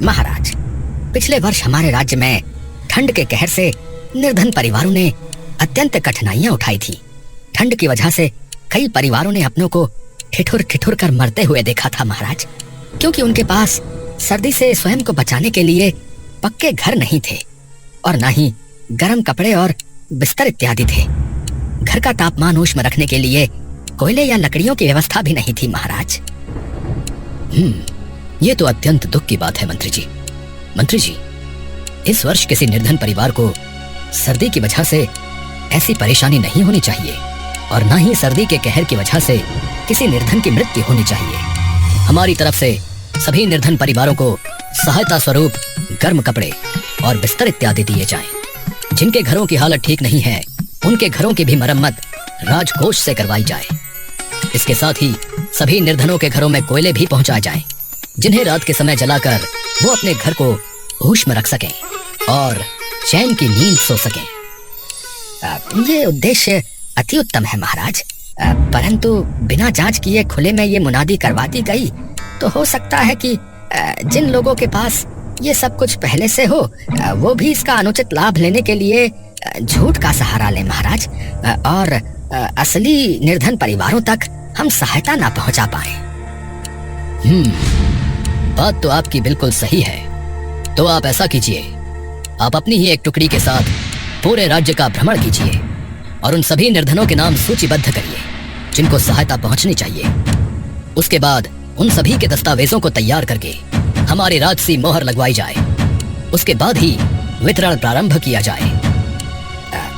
महाराज, पिछले वर्ष हमारे राज्य में ठंड के कहर से निर्धन परिवारों ने अत्यंत कठिनाइयां उठाई थी। ठंड की वजह से कई परिवारों ने अपनों को ठिठुर ठिठुर कर मरते हुए देखा था महाराज, क्योंकि उनके पास सर्दी से स्वयं को बचाने के लिए पक्के घर नहीं थे और न ही गर्म कपड़े और बिस्तर इत्यादि थे। घर का तापमान ऊष्म रखने के लिए कोयले या लकड़ियों की व्यवस्था भी नहीं थी महाराज। ये तो अत्यंत दुख की बात है मंत्री जी। मंत्री जी, इस वर्ष किसी निर्धन परिवार को सर्दी की वजह से ऐसी परेशानी नहीं होनी चाहिए और न ही सर्दी के कहर की वजह से किसी निर्धन की मृत्यु होनी चाहिए। हमारी तरफ से सभी निर्धन परिवारों को सहायता स्वरूप गर्म कपड़े और बिस्तर इत्यादि दिए जाएं। जिनके घरों की हालत ठीक नहीं है उनके घरों की भी मरम्मत राजकोष से करवाई जाए। इसके साथ ही सभी निर्धनों के घरों में कोयले भी पहुंचाए जाएं, जिन्हें रात के समय जलाकर वो अपने घर को ऊष्म रख सकें और चैन की नींद सो सकें। ये उद्देश्य अति उत्तम है महाराज, परंतु बिना जांच किए खुले में ये मुनादी करवाती गई तो हो सकता है कि जिन लोगों के पास ये सब कुछ पहले से हो वो भी इसका अनुचित लाभ लेने के लिए झूठ का सहारा ले महाराज, और असली निर्धन परिवारों तक हम सहायता ना पहुंचा पाए। बात तो आपकी बिल्कुल सही है। तो आप ऐसा कीजिए, आप अपनी ही एक टुकड़ी के साथ पूरे राज्य का भ्रमण कीजिए और उन सभी निर्धनों के नाम सूचीबद्ध करिए जिनको सहायता पहुंचनी चाहिए। उसके बाद उन सभी के दस्तावेजों को तैयार करके हमारे राजसी मोहर लगवाई जाए। उसके बाद ही वितरण प्रारंभ किया जाए।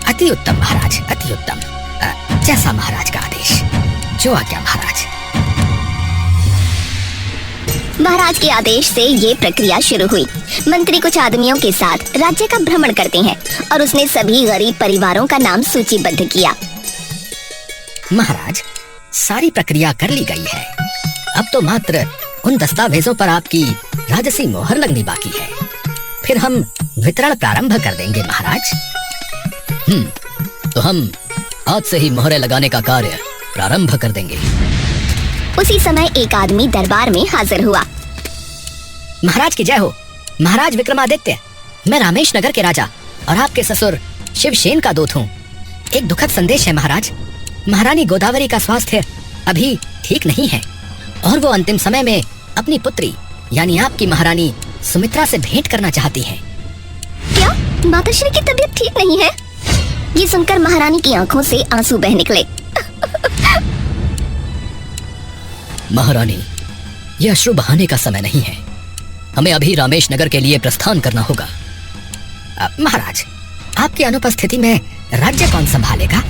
अति उत्तम महाराज, अति उत्तम। जैसा महाराज का आदेश। जो आज्ञा महाराज। महाराज के आदेश से ये प्रक्रिया शुरू हुई। मंत्री कुछ आदमियों के साथ राज्य का भ्रमण करते हैं और उसने सभी गरीब परिवारों का नाम सूचीबद्ध किया। महाराज, सारी प्रक्रिया कर ली गई है। अब तो मात्र उन दस्तावेजों पर आपकी राजसी मोहर लगनी बाकी है। फिर हम वितरण प्रारंभ कर देंगे महाराज। तो हम आज से ही मोहरें लगाने का कार्य प्रारंभ कर देंगे। उसी समय एक आदमी दरबार में हाजिर हुआ। महाराज की जय हो। महाराज विक्रमादित्य, मैं रामेश नगर के राजा और आपके ससुर शिवसेन का दूत हूँ। एक दुखद संदेश है महाराज। महारानी गोदावरी का स्वास्थ्य अभी ठीक नहीं है और वो अंतिम समय में अपनी पुत्री यानी आपकी महारानी सुमित्रा से भेंट करना चाहती हैं। क्या माताश्री की तबीयत ठीक नहीं है? ये सुनकर महारानी की आंखों से आंसू बह निकले। महारानी, ये अश्रु बहाने का समय नहीं है। हमें अभी रामेश नगर के लिए प्रस्थान करना होगा। महाराज, आपकी अनुपस्थिति में राज्य कौन संभालेगा?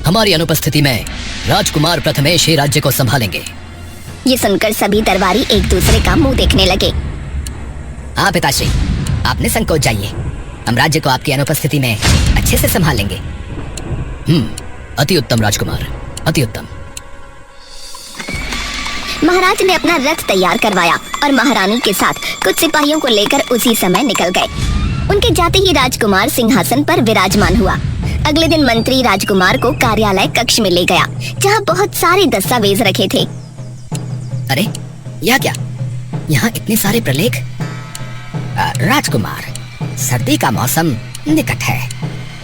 हमारी अनुपस्थिति में राजकुमार प्रथमेश ही राज्य को संभालेंगे। ये सुनकर सभी दरबारी एक दूसरे का मुंह देखने लगे। हाँ पिताश्री, आप निसंकोच जाइए। हम राज्य को आपकी अनुपस्थिति में अच्छे से संभाल लेंगे। अति उत्तम राजकुमार, अति उत्तम। महाराज ने अपना रथ तैयार करवाया और महारानी के साथ कुछ सिपाहियों को लेकर उसी समय निकल गए। उनके जाते ही राजकुमार सिंहासन पर विराजमान हुआ। अगले दिन मंत्री राजकुमार को कार्यालय कक्ष में ले गया, जहाँ बहुत सारे दस्तावेज रखे थे। अरे यह क्या? यहाँ इतने सारे प्रलेख। राजकुमार, सर्दी का मौसम निकट है।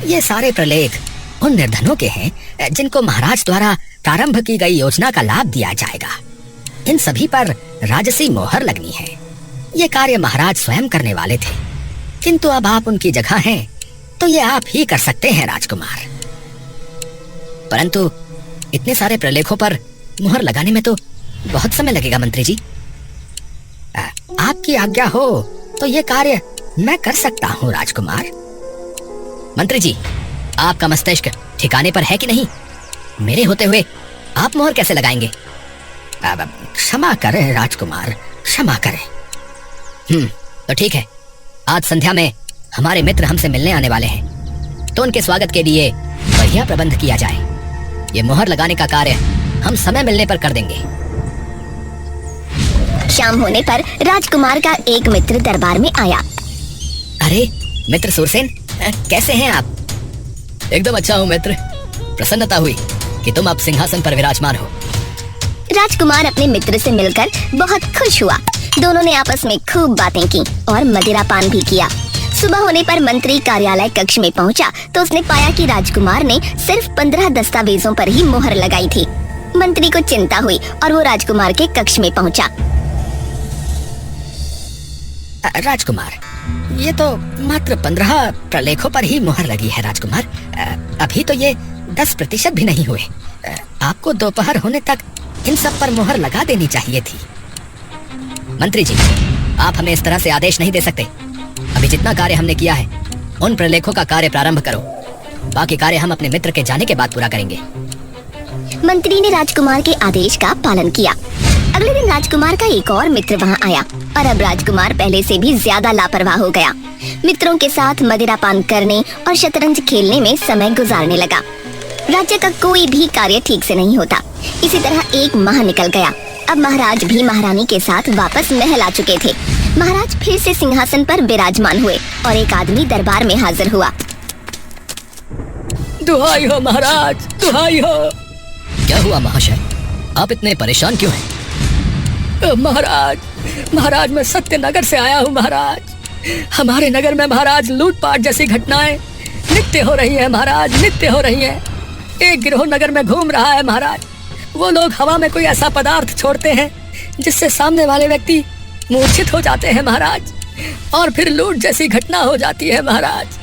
ये सारे प्रलेख उन निर्धनों के हैं जिनको महाराज द्वारा प्रारंभ की गई योजना का लाभ दिया जाएगा। इन सभी पर राजसी मोहर लगनी है। ये कार्य महाराज स्वयं करने वाले थे, किंतु अब आप उनकी जगह हैं तो ये आप ही कर सकते हैं राजकुमार। परंतु इतने सारे प्रलेखों पर मोहर लगाने में तो बहुत समय लगेगा मंत्री जी। आपकी आज्ञा हो तो ये कार्य मैं कर सकता हूँ राजकुमार। मंत्री जी, आपका मस्तिष्क ठिकाने पर है कि नहीं? मेरे होते हुए आप मोहर कैसे लगाएंगे? क्षमा करें राजकुमार, क्षमा करें। तो ठीक है, आज संध्या में हमारे मित्र हमसे मिलने आने वाले हैं, तो उनके स्वागत के लिए बढ़िया प्रबंध किया जाए। ये मोहर लगाने का कार्य हम समय मिलने पर कर देंगे। शाम होने पर राजकुमार का एक मित्र दरबार में आया। अरे मित्र सुरसेन, कैसे हैं आप? एकदम अच्छा हूँ मित्र। प्रसन्नता हुई कि तुम अब सिंहासन पर विराजमान हो। राजकुमार अपने मित्र से मिलकर बहुत खुश हुआ। दोनों ने आपस में खूब बातें की और मदिरा पान भी किया। सुबह होने पर मंत्री कार्यालय कक्ष में पहुंचा तो उसने पाया कि राजकुमार ने सिर्फ 15 दस्तावेजों पर ही मोहर लगाई थी। मंत्री को चिंता हुई और वो राजकुमार के कक्ष में पहुंचा। राजकुमार, ये तो मात्र 15 प्रलेखों पर ही मोहर लगी है राजकुमार। अभी तो ये 10% भी नहीं हुए। आपको दोपहर होने तक इन सब पर मोहर लगा देनी चाहिए थी। मंत्री जी, आप हमें इस तरह से आदेश नहीं दे सकते। अभी जितना कार्य हमने किया है उन प्रलेखों का कार्य प्रारंभ करो। बाकी कार्य हम अपने मित्र के जाने के बाद पूरा करेंगे। मंत्री ने राजकुमार के आदेश का पालन किया। अगले दिन राजकुमार का एक और मित्र वहां आया और अब राजकुमार पहले से भी ज्यादा लापरवाह हो गया। मित्रों के साथ मदिरा पान करने और शतरंज खेलने में समय गुजारने लगा। राज्य का कोई भी कार्य ठीक से नहीं होता। इसी तरह एक माह निकल गया। अब महाराज भी महारानी के साथ वापस महल आ चुके थे। महाराज फिर से सिंहासन पर विराजमान हुए और एक आदमी दरबार में हाजिर हुआ। दुहाई हो महाराज, दुहाई हो। क्या हुआ महाशय, आप इतने परेशान क्यों हैं? महाराज, मैं सत्यनगर से आया हूँ महाराज। हमारे नगर में महाराज लूटपाट जैसी घटनाएं नित्य हो रही है महाराज, नित्य हो रही है। एक गिरोह नगर में घूम रहा है महाराज। वो लोग हवा में कोई ऐसा पदार्थ छोड़ते हैं जिससे सामने वाले व्यक्ति मूर्छित हो जाते हैं महाराज, और फिर लूट जैसी घटना हो जाती है महाराज।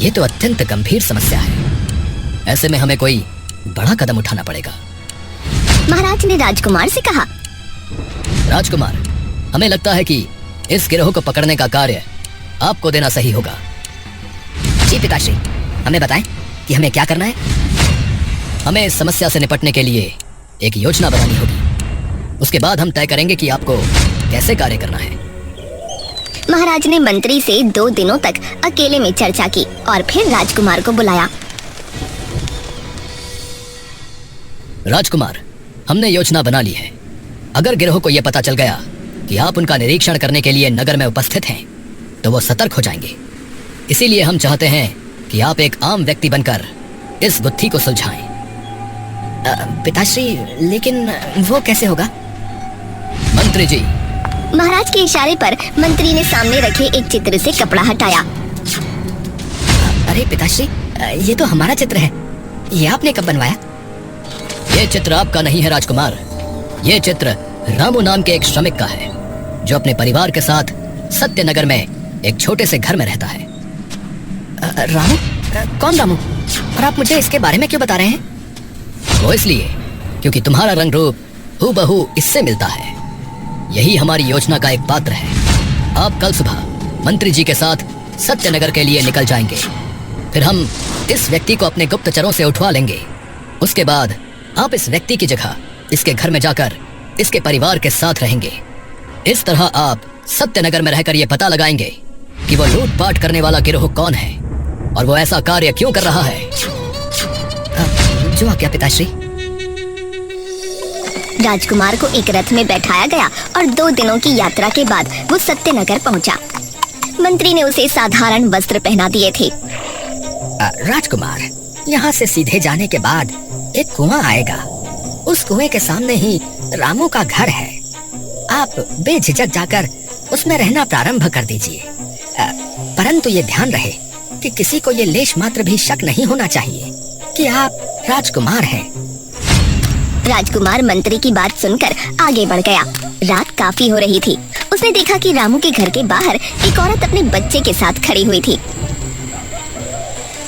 ये तो अत्यंत गंभीर समस्या है। ऐसे में हमें कोई बड़ा कदम उठाना पड़ेगा। महाराज ने राजकुमार से कहा। राजकुमार, हमें लगता है कि इस गिरोह को पकड़ने का कार्य आपको देना सही होगा। जी पिताश्री, हमें बताएं कि हमें क्या करना है। हमें इस समस्या से निपटने के लिए एक योजना बनानी होगी। उसके बाद हम तय करेंगे कि आपको कैसे कार्य करना है। महाराज ने मंत्री से 2 दिनों तक अकेले में चर्चा की और फिर राजकुमार को बुलाया। राजकुमार, हमने योजना बना ली है। अगर गिरोह को यह पता चल गया कि आप उनका निरीक्षण करने के लिए नगर में उपस्थित हैं, तो वो सतर्क हो जाएंगे। इसीलिए हम चाहते हैं कि आप एक आम व्यक्ति बनकर इस गुत्थी को सुलझाएं। पिताश्री, लेकिन वो कैसे होगा? मंत्री जी। महाराज के इशारे पर मंत्री ने सामने रखे एक चित्र से कपड़ा हटाया। अरे पिताश्री, ये तो हमारा चित्र है। ये आपने कब बनवाया? ये चित्र आपका नहीं है राजकुमार। ये चित्र रामू नाम के एक श्रमिक का है, जो अपने परिवार के साथ सत्यनगर में एक छोटे से घर में रहता है। रामू? कौन रामू? और आप मुझे इसके बारे में क्यों बता रहे हैं? वो इसलिए क्योंकि तुम्हारा रंग रूप हूबहू इससे मिलता है। यही हमारी योजना का एक पात्र है। आप कल सुबह मंत्री जी के साथ सत्यनगर के लिए निकल जाएंगे। फिर हम इस व्यक्ति को अपने गुप्तचरों से उठवा लेंगे। उसके बाद आप इस व्यक्ति की जगह इसके घर में जाकर इसके परिवार के साथ रहेंगे। इस तरह आप सत्यनगर में रहकर यह पता लगाएंगे कि वो लूटपाट करने वाला गिरोह कौन है और वो ऐसा कार्य क्यों कर रहा है। जो आज्ञा पिताश्री। राजकुमार को एक रथ में बैठाया गया और 2 दिनों की यात्रा के बाद वो सत्यनगर पहुंचा। मंत्री ने उसे साधारण वस्त्र पहना दिए थे। राजकुमार, यहाँ से सीधे जाने के बाद एक कुआं आएगा। उस कुएं के सामने ही रामू का घर है। आप बेझिझक जाकर उसमें रहना प्रारंभ कर दीजिए। परंतु ये ध्यान रहे कि किसी को ये लेश मात्र भी शक नहीं होना चाहिए कि आप राजकुमार हैं। राजकुमार मंत्री की बात सुनकर आगे बढ़ गया। रात काफी हो रही थी। उसने देखा कि रामू के घर के बाहर एक औरत अपने बच्चे के साथ खड़ी हुई थी।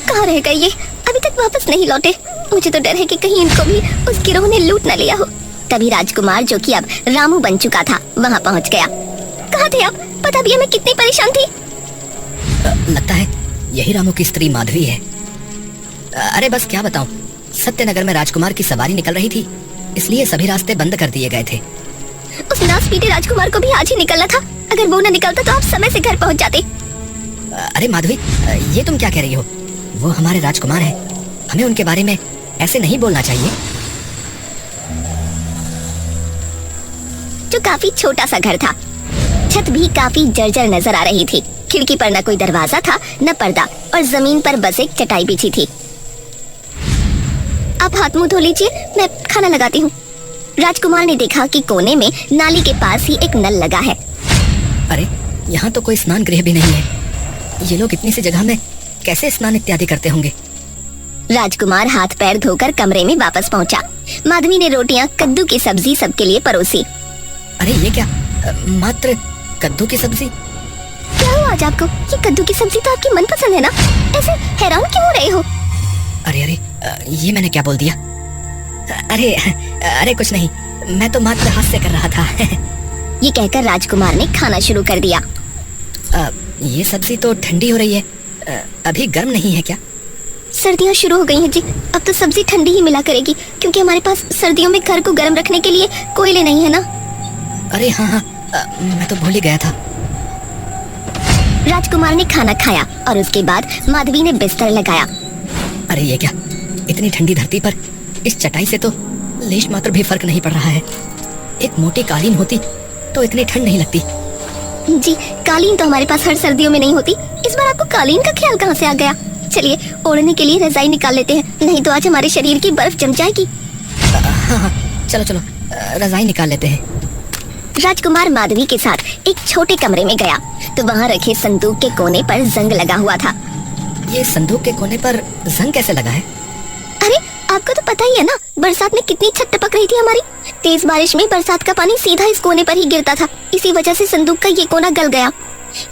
कहाँ रह गए ये? अभी तक वापस नहीं लौटे। मुझे तो डर है कि कहीं इनको भी उस गिरोह ने लूट न लिया हो। तभी राजकुमार, जो कि अब रामू बन चुका था, वहाँ पहुँच गया। कहाँ थे आप? पता भी है मैं कितनी परेशान थी। लगता है यही रामू की स्त्री माधवी है। अरे बस क्या बताऊं, सत्यनगर में राजकुमार की सवारी निकल रही थी, इसलिए सभी रास्ते बंद कर दिए गए थे। उस नास पीटे राजकुमार को भी आज ही निकलना था। अगर वो न निकलता तो आप समय से घर पहुंच जाते। अरे माधवी, ये तुम क्या कह रही हो? वो हमारे राजकुमार हैं। हमें उनके बारे में ऐसे नहीं बोलना चाहिए। जो काफी छोटा सा घर था। छत भी काफी जर्जर नजर आ रही थी। खिड़की पर न कोई दरवाजा था न पर्दा, और जमीन पर बस एक चटाई बिछी थी। आप हाथ मुंह धो लीजिए, मैं खाना लगाती हूँ। राजकुमार ने देखा कि कोने में नाली के पास ही एक नल लगा है। अरे यहाँ तो कोई स्नान गृह भी नहीं है। ये लोग इतनी सी जगह में कैसे स्नान इत्यादि करते होंगे? राजकुमार हाथ पैर धोकर कमरे में वापस पहुंचा। माधवी ने रोटियां, कद्दू की सब्जी सबके लिए परोसी। अरे ये क्या, मात्र कद्दू की सब्जी? क्या हुआ आज आपको? ये कद्दू की सब्जी तो आपकी मनपसंद है ना? ऐसे हैरान क्यों हो रहे हो? अरे अरे, ये मैंने क्या बोल दिया? अरे अरे कुछ नहीं, मैं तो मात्र हास्य कर रहा था। ये कहकर राजकुमार ने खाना शुरू कर दिया। ये सब्जी तो ठंडी हो रही है, अभी गर्म नहीं है क्या? सर्दियाँ शुरू हो गई हैं जी, अब तो सब्जी ठंडी ही मिला करेगी, क्योंकि हमारे पास सर्दियों में घर को गर्म रखने के लिए कोयले नहीं है ना। अरे हाँ हाँ, मैं तो भूल ही गया था। राजकुमार ने खाना खाया और उसके बाद माधवी ने बिस्तर लगाया। अरे ये क्या, इतनी ठंडी धरती पर इस चटाई से तो लेश मात्र भी फर्क नहीं पड़ रहा है। एक मोटी कालीन होती तो इतनी ठंड नहीं लगती। जी, कालीन तो हमारे पास हर सर्दियों में नहीं होती। इस बार आपको कालीन का ख्याल कहाँ से आ गया? चलिए ओढ़ने के लिए रजाई निकाल लेते हैं, नहीं तो आज हमारे शरीर की बर्फ जम जाएगी। हाँ हाँ, चलो चलो, रजाई निकाल लेते हैं। राजकुमार माधवी के साथ एक छोटे कमरे में गया तो वहाँ रखे संदूक के कोने पर जंग लगा हुआ था। ये संदूक के कोने पर जंग कैसे लगा है? अरे आपको तो पता ही है ना, बरसात में कितनी छत टपक रही थी हमारी। तेज बारिश में बरसात का पानी सीधा इस कोने पर ही गिरता था, इसी वजह से संदूक का ये कोना गल गया।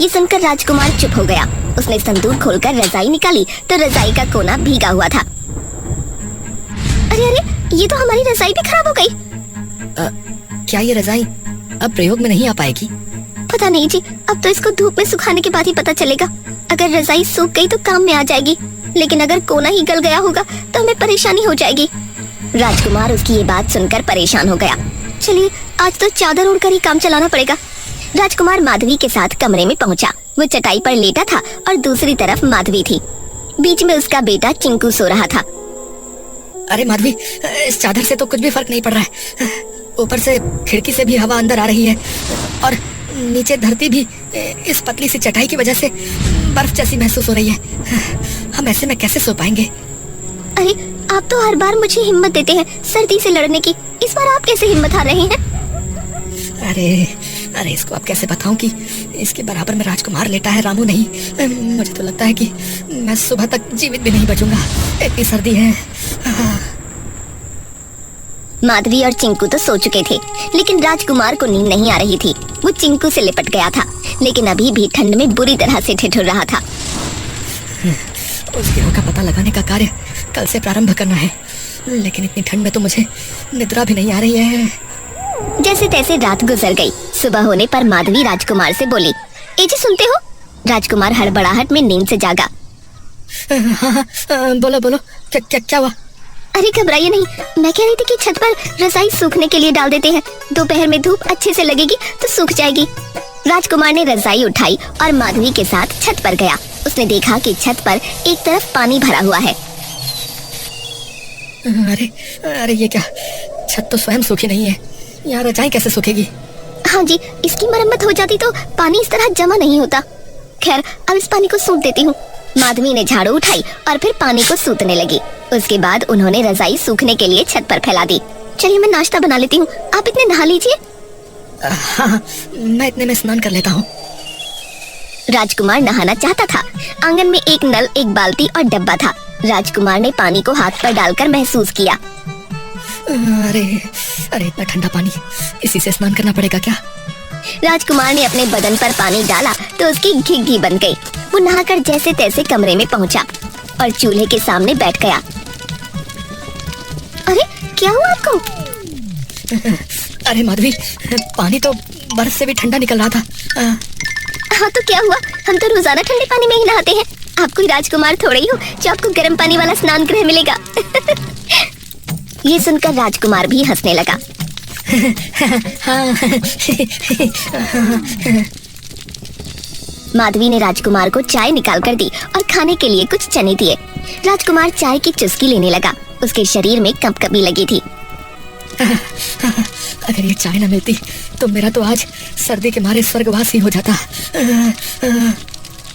ये सुनकर राजकुमार चुप हो गया। उसने संदूक खोलकर रजाई निकाली तो रजाई का कोना भीगा हुआ था। अरे अरे, ये तो हमारी रजाई भी खराब हो गई। क्या ये रजाई अब प्रयोग में नहीं आ पाएगी? पता नहीं जी, अब तो इसको धूप में सुखाने के बाद ही पता चलेगा। अगर रजाई सूख गई तो काम में आ जाएगी, लेकिन अगर कोना ही गल गया होगा तो हमें परेशानी हो जाएगी। राजकुमार उसकी ये बात सुनकर परेशान हो गया। चलिए आज तो चादर ओढ़कर ही काम चलाना पड़ेगा। राजकुमार माधवी के साथ कमरे में पहुंचा। वो चटाई पर लेटा था और दूसरी तरफ माधवी थी। बीच में उसका बेटा चिंकू सो रहा था। अरे माधवी, इस चादर से तो कुछ भी फर्क नहीं पड़ रहा है। ऊपर से खिड़की से भी हवा अंदर आ रही है और नीचे धरती भी इस पतली सी चटाई की वजह से बर्फ जैसी महसूस हो रही है। हम ऐसे में कैसे सो पाएंगे? अरे आप तो हर बार मुझे हिम्मत देते हैं सर्दी से लड़ने की, इस बार आप कैसे हिम्मत हार रहे हैं? अरे अरे, इसको अब कैसे बताऊं कि इसके बराबर में राजकुमार लेटा है, रामू नहीं। मुझे तो लगता है कि मैं सुबह तक जीवित भी नहीं बचूंगा, इतनी सर्दी है। माधवी और चिंकू तो सो चुके थे, लेकिन राजकुमार को नींद नहीं आ रही थी। वो चिंकू से लिपट गया था, लेकिन अभी भी ठंड में बुरी तरह से ठिठुर रहा था। उस गिरोह का पता लगाने का कार्य कल से प्रारंभ करना है, लेकिन इतनी ठंड में तो मुझे निद्रा भी नहीं आ रही है। जैसे तैसे रात गुजर गई। सुबह होने पर माधवी राजकुमार से बोली, ए जी सुनते हो? राजकुमार हड़बड़ाहट में नींद से जागा। हाँ, बोलो बोलो, क्या हुआ? अरे घबराइए नहीं, मैं कह रही थी कि छत पर रजाई सूखने के लिए डाल देते हैं, दोपहर में धूप अच्छे से लगेगी तो सूख जाएगी। राजकुमार ने रजाई उठाई और माधवी के साथ छत पर गया। उसने देखा कि छत पर एक तरफ पानी भरा हुआ है। अरे अरे, ये क्या, छत तो स्वयं सूखी नहीं है, यहाँ रजाई कैसे सूखेगी? हाँ जी, इसकी मरम्मत हो जाती तो पानी इस तरह जमा नहीं होता। खैर अब इस पानी को सूख देती हूँ। माधवी ने झाड़ू उठाई और फिर पानी को सूतने लगी। उसके बाद उन्होंने रजाई सूखने के लिए छत पर फैला दी। चलिए मैं नाश्ता बना लेती हूँ, आप इतने नहा लीजिए। हाँ, मैं इतने में स्नान कर लेता हूँ। राजकुमार नहाना चाहता था। आंगन में एक नल, एक बाल्टी और डब्बा था। राजकुमार ने पानी को हाथ पर डालकर महसूस किया। अरे अरे, इतना ठंडा पानी, इसी से स्नान करना पड़ेगा क्या? राजकुमार ने अपने बदन पर पानी डाला तो उसकी घिघी बन गई। वो नहाकर जैसे तैसे कमरे में पहुंचा और चूल्हे के सामने बैठ गया। अरे क्या हुआ आपको? अरे माधवी, पानी तो बर्फ से भी ठंडा निकल रहा था। हाँ तो क्या हुआ, हम तो रोजाना ठंडे पानी में ही नहाते हैं। आप कोई राजकुमार थोड़े ही हो जो आपको गर्म पानी वाला स्नान गृह मिलेगा। ये सुनकर राजकुमार भी हंसने लगा। माधवी ने राजकुमार को चाय निकाल कर दी और खाने के लिए कुछ चने दिए। राजकुमार चाय की चुस्की लेने लगा। उसके शरीर में कंपकपी लगी थी। अगर ये चाय न मिलती तो मेरा तो आज सर्दी के मारे स्वर्गवास ही हो जाता।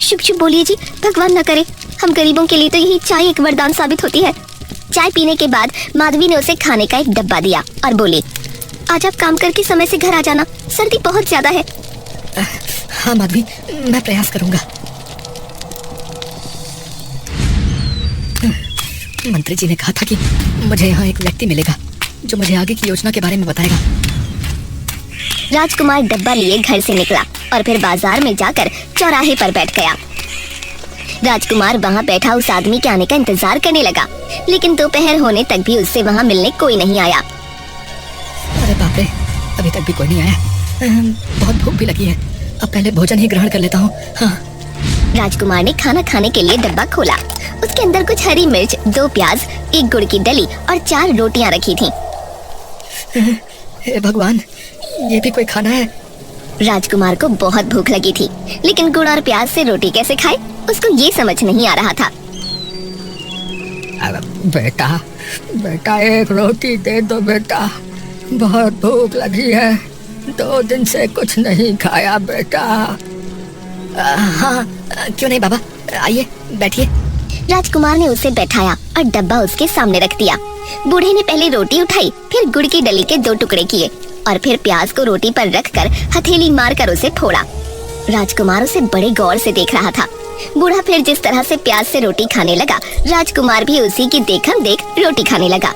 शुभ शुभ बोलिए जी, भगवान न करे। हम गरीबों के लिए तो यही चाय एक वरदान साबित होती है। चाय पीने के बाद माधवी ने उसे खाने का एक डब्बा दिया और बोली, आज आप काम करके समय से घर आ जाना, सर्दी बहुत ज्यादा है। हाँ माधवी, मैं प्रयास करूंगा। मंत्री जी ने कहा था कि मुझे यहाँ एक व्यक्ति मिलेगा जो मुझे आगे की योजना के बारे में बताएगा। राजकुमार डब्बा लिए घर से निकला और फिर बाजार में जाकर चौराहे पर बैठ गया। राजकुमार वहाँ बैठा उस आदमी के आने का इंतजार करने लगा, लेकिन दोपहर होने तक भी उससे वहाँ मिलने कोई नहीं आया। अरे बाप रे, अभी तक भी कोई नहीं आया। बहुत भूख भी लगी है, अब पहले भोजन ही ग्रहण कर लेता हूँ। हाँ। राजकुमार ने खाना खाने के लिए डब्बा खोला। उसके अंदर कुछ हरी मिर्च, 2 प्याज, 1 गुड़ की डली और 4 रोटियां रखी थीं। हे भगवान, ये भी कोई खाना है? राजकुमार को बहुत भूख लगी थी, लेकिन गुड़ और प्याज से रोटी कैसे खाए, उसको ये समझ नहीं आ रहा था। बेटा, बेटा एक रोटी दे दो बेटा, बहुत भूख लगी है, 2 दिन से कुछ नहीं खाया बेटा। हाँ, क्यों नहीं बाबा, आइए बैठिए। राजकुमार ने उसे बैठाया और डब्बा उसके सामने रख दिया। बूढ़े ने पहले रोटी उठाई, फिर गुड़ की डली के 2 टुकड़े किए और फिर प्याज को रोटी पर रखकर हथेली मारकर उसे फोड़ा। राजकुमार उसे बड़े गौर से देख रहा था। बूढ़ा फिर जिस तरह से प्याज से रोटी खाने लगा, राजकुमार भी उसी की देखम देख रोटी खाने लगा।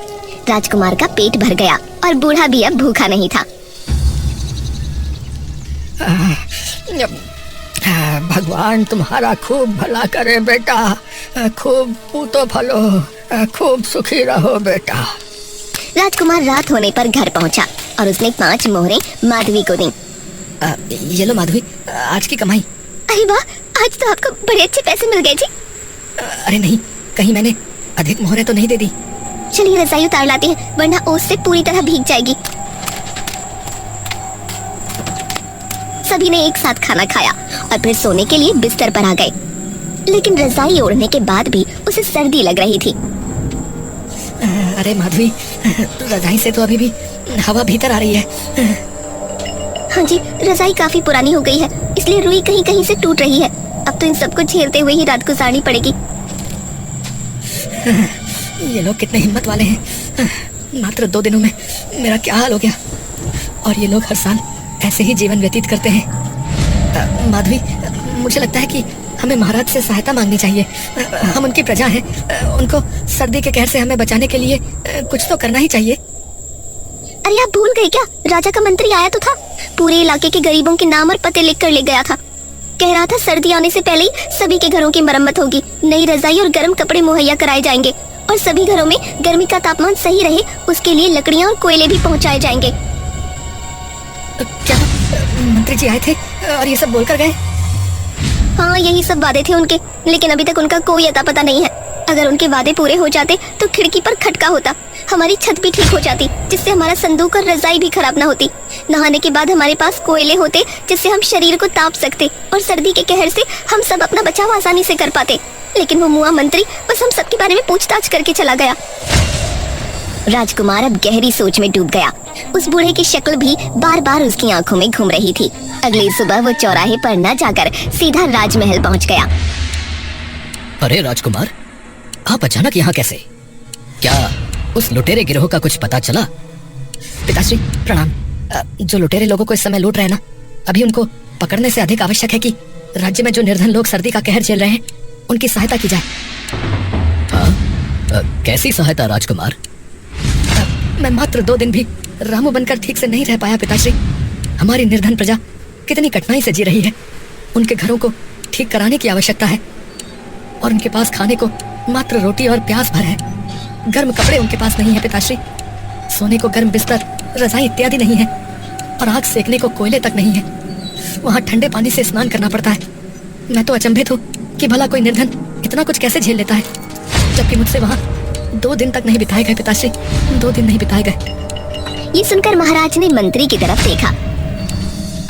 राजकुमार का पेट भर गया और बूढ़ा भी अब भूखा नहीं था। भगवान तुम्हारा खूब भला करे बेटा, खूब पूतो फलो, खूब सुखी रहो बेटा। राजकुमार रात होने पर घर पहुंचा और उसने 5 मोहरें माधवी को दी। ये लो माधवी, आज की कमाई। अरे वाह, आज तो आपको बड़े अच्छे पैसे मिल गए जी। अरे नहीं, कहीं मैंने अधिक मोहरें तो नहीं दे दी? चलिए रजाई उतार लाते हैं, वरना ओस से पूरी तरह भीग जाएगी। सभी ने एक साथ खाना खाया और फिर सोने के लिए बिस्तर पर आ गए, लेकिन रजाई ओढ़ने के बाद भी उसे सर्दी लग रही थी। अरे माधवी, रजाई से तो अभी भी हवा भीतर आ रही है। हाँ जी, रजाई काफी पुरानी हो गई है, इसलिए रुई कहीं कहीं से टूट रही है। अब तो इन सबको झेलते हुए ही रात गुजारनी पड़ेगी। ये लोग कितने हिम्मत वाले हैं, मात्र 2 दिनों में मेरा क्या हाल हो गया। और ये लोग हर साल ऐसे ही जीवन व्यतीत करते हैं। माधवी, मुझे लगता है कि हमें महाराज से सहायता मांगनी चाहिए। हम उनकी प्रजा हैं, उनको सर्दी के कहर से हमें बचाने के लिए कुछ तो करना ही चाहिए। अरे आप भूल गए क्या, राजा का मंत्री आया तो था, पूरे इलाके के गरीबों के नाम और पते लिख कर ले गया था। कह रहा था सर्दी आने से पहले ही सभी के घरों की मरम्मत होगी, नई रजाई और गर्म कपड़े मुहैया कराए जाएंगे और सभी घरों में गर्मी का तापमान सही रहे उसके लिए लकड़ियाँ और कोयले भी पहुँचाए जाएंगे। क्या मंत्री जी आए थे और ये सब बोलकर गए? हाँ, यही सब वादे थे उनके, लेकिन अभी तक उनका कोई अता पता नहीं है। अगर उनके वादे पूरे हो जाते तो खिड़की पर खटका होता, हमारी छत भी ठीक हो जाती, जिससे हमारा संदूक और रजाई भी खराब ना होती। नहाने के बाद हमारे पास कोयले होते जिससे हम शरीर को ताप सकते और सर्दी के कहर से हम सब अपना बचाव आसानी से कर पाते। लेकिन वो मुआ मंत्री बस हम सबके बारे में पूछताछ करके चला गया। राजकुमार अब गहरी सोच में डूब गया। उस बूढ़े की शक्ल भी बार बार उसकी आंखों में घूम रही थी। अगली सुबह वो चौराहे पर न जाकर सीधा राजमहल पहुंच गया। अरे राजकुमार, आप अचानक यहाँ कैसे? क्या उस लुटेरे गिरोह का कुछ पता चला? पिताश्री प्रणाम। जो लुटेरे लोगों को इस समय लूट रहे हैं ना, अभी उनको पकड़ने से अधिक आवश्यक है कि राज्य में जो निर्धन लोग सर्दी का कहर झेल रहे हैं उनकी सहायता की जाए। हाँ, कैसी सहायता राजकुमार? मैं मात्र 2 दिन भी रामू बनकर ठीक से नहीं रह पाया पिताश्री। हमारी निर्धन प्रजा कितनी कठिनाई से जी रही है। उनके घरों को ठीक कराने की आवश्यकता है और उनके पास खाने को मात्र रोटी और प्याज भर है। गर्म कपड़े उनके पास नहीं है पिताश्री, सोने को गर्म बिस्तर, रजाई इत्यादि नहीं है और आग सेकने को कोयले तक नहीं है। वहाँ ठंडे पानी से स्नान करना पड़ता है। मैं तो अचंभित हूँ कि भला कोई निर्धन इतना कुछ कैसे झेल लेता है, जबकि मुझसे वहाँ 2 दिन तक नहीं बिताए गए पिताश्री, 2 दिन नहीं बिताए गए। ये सुनकर महाराज ने मंत्री की तरफ देखा।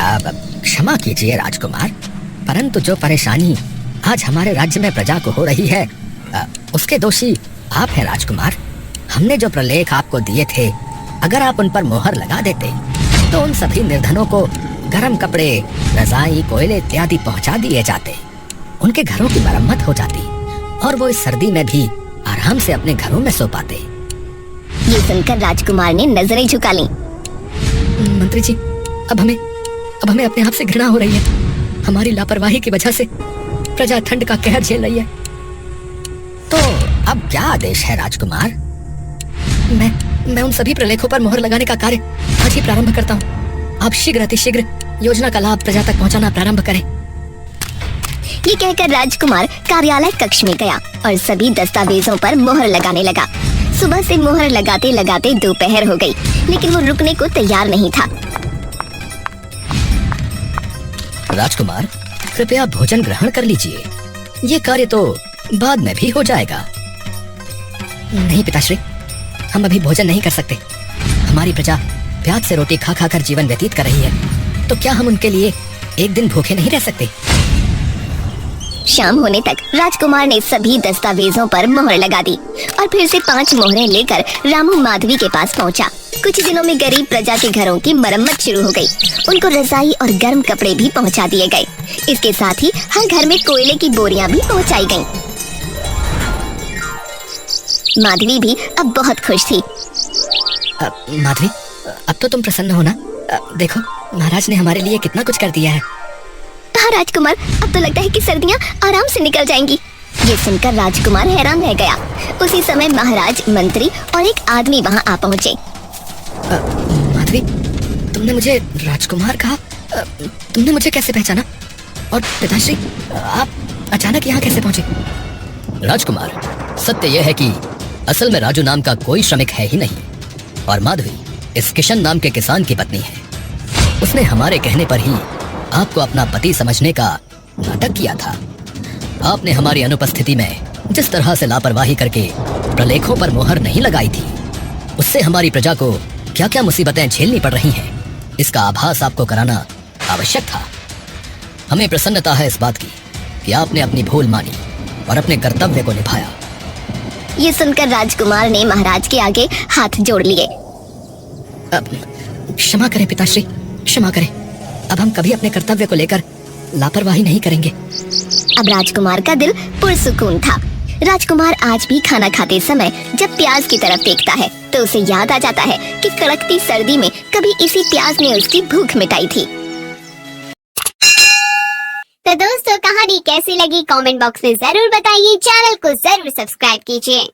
अब क्षमा कीजिए राजकुमार, परंतु जो परेशानी आज हमारे राज्य में प्रजा को हो रही है उसके दोषी आप हैं राजकुमार। हमने जो प्रलेख आपको दिए थे, अगर आप उन पर मोहर लगा देते तो उन सभी निर्धनों को गर्म कपड़े, रजाई, कोयले इत्यादि पहुंचा दिए जाते। उनके घरों की मरम्मत हो जाती और वो इस सर्दी में भी आराम से अपने घरों में सो पाते। ये सुनकर राजकुमार ने नजरें झुका लीं। मंत्री जी, अब हमें अपने आप से घृणा हो रही है। हमारी लापरवाही की वजह से प्रजा ठंड का कहर झेल रही है। तो अब क्या आदेश है राजकुमार? मैं उन सभी प्रलेखों पर मोहर लगाने का कार्य आज ही प्रारंभ करता हूँ। आप शीघ्र अतिशीघ्र योजना का लाभ प्रजा तक पहुँचाना प्रारंभ करें। ये कहकर राजकुमार कार्यालय कक्ष में गया और सभी दस्तावेजों पर मोहर लगाने लगा। सुबह से मोहर लगाते लगाते दोपहर हो गई, लेकिन वो रुकने को तैयार नहीं था। राजकुमार, कृपया भोजन ग्रहण कर लीजिए। ये कार्य तो बाद में भी हो जाएगा। नहीं पिताश्री, हम अभी भोजन नहीं कर सकते। हमारी प्रजा प्याज से रोटी खा खा कर जीवन व्यतीत कर रही है, तो क्या हम उनके लिए एक दिन भूखे नहीं रह सकते? शाम होने तक राजकुमार ने सभी दस्तावेजों पर मोहर लगा दी और फिर से 5 मोहरें लेकर रामू माधवी के पास पहुंचा। कुछ दिनों में गरीब प्रजा के घरों की मरम्मत शुरू हो गई। उनको रजाई और गर्म कपड़े भी पहुंचा दिए गए। इसके साथ ही हर घर में कोयले की बोरियां भी पहुंचाई गईं। माधवी भी अब बहुत खुश थी। माधवी, अब तो तुम प्रसन्न हो ना? देखो, महाराज ने हमारे लिए कितना कुछ कर दिया है। हाँ राजकुमार, अब तो लगता है कि सर्दियाँ आराम से निकल जाएंगी। ये सुनकर राजकुमार हैरान रह गया। उसी समय महाराज, मंत्री और एक आदमी वहाँ आ पहुँचे। माधवी, तुमने मुझे राजकुमार कहा? तुमने मुझे कैसे पहचाना? और पिताश्री, आप अचानक यहाँ कैसे पहुँचे? राजकुमार, सत्य यह है कि असल में राजू नाम का कोई श्रमिक है ही नहीं, और माधवी इस किशन नाम के किसान की पत्नी है। उसने हमारे कहने पर ही आपको अपना पति समझने का नाटक किया था। आपने हमारी अनुपस्थिति में जिस तरह से लापरवाही करके प्रलेखों पर मोहर नहीं लगाई थी, उससे हमारी प्रजा को क्या क्या मुसीबतें झेलनी पड़ रही हैं, इसका आभास आपको कराना आवश्यक था। हमें प्रसन्नता है इस बात की कि आपने अपनी भूल मानी और अपने कर्तव्य को निभाया। ये सुनकर राजकुमार ने महाराज के आगे हाथ जोड़ लिए। क्षमा करें पिताश्री, क्षमा करें। अब हम कभी अपने कर्तव्य को लेकर लापरवाही नहीं करेंगे। अब राजकुमार का दिल पुरसुकून था। राजकुमार आज भी खाना खाते समय जब प्याज की तरफ देखता है तो उसे याद आ जाता है कि कड़कती सर्दी में कभी इसी प्याज ने उसकी भूख मिटाई थी। तो दोस्तों, कहानी कैसी लगी कमेंट बॉक्स में जरूर बताइए। चैनल को जरूर सब्सक्राइब कीजिए।